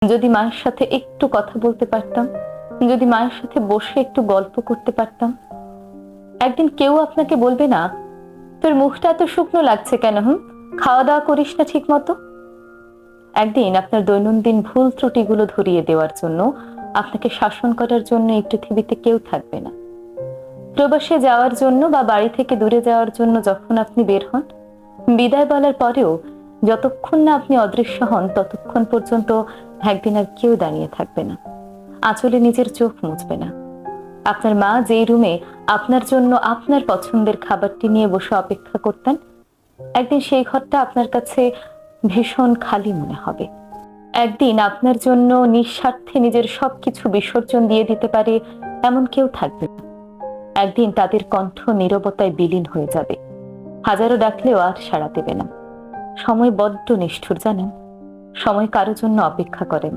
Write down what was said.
যদি মায়ের সাথে একটু কথা বলতে পারতাম, যদি মায়ের সাথে বসে একটু গল্প করতে পারতাম। একদিন কেউ আপনাকে বলবে না, তোর মুখটা এত শুকনো লাগছে কেন, খাওয়া দাওয়া করিস না ঠিক মতো। একদিন আপনার দৈনন্দিন ভুল ত্রুটিগুলো ধরিয়ে দেওয়ার জন্য, আপনাকে শাসন করার জন্য এই পৃথিবীতে কেউ থাকবে না। প্রবাসে যাওয়ার জন্য বা বাড়ি থেকে দূরে যাওয়ার জন্য যখন আপনি বের হন, বিদায় বলার পরেও যতক্ষণ না আপনি অদৃশ্য হন ততক্ষণ পর্যন্ত একদিন আর কেউ দাঁড়িয়ে থাকবে না, আঁচলে নিজের চোখ মুছবে না। আপনার মা যেই রুমে আপনার জন্য আপনার পছন্দের খাবারটি নিয়ে বসে অপেক্ষা করতেন, একদিন সেই ঘরটা আপনার কাছে ভীষণ খালি মনে হবে। একদিন আপনার জন্য নিঃস্বার্থে নিজের সবকিছু বিসর্জন দিয়ে দিতে পারে এমন কেউ থাকবে না। একদিন তাদের কণ্ঠ নীরবতায় বিলীন হয়ে যাবে, হাজারো ডাকলেও আর সাড়া দেবে না। সময় বড্ড নিষ্ঠুর জানেন, সময় কারো জন্য অপেক্ষা করে না।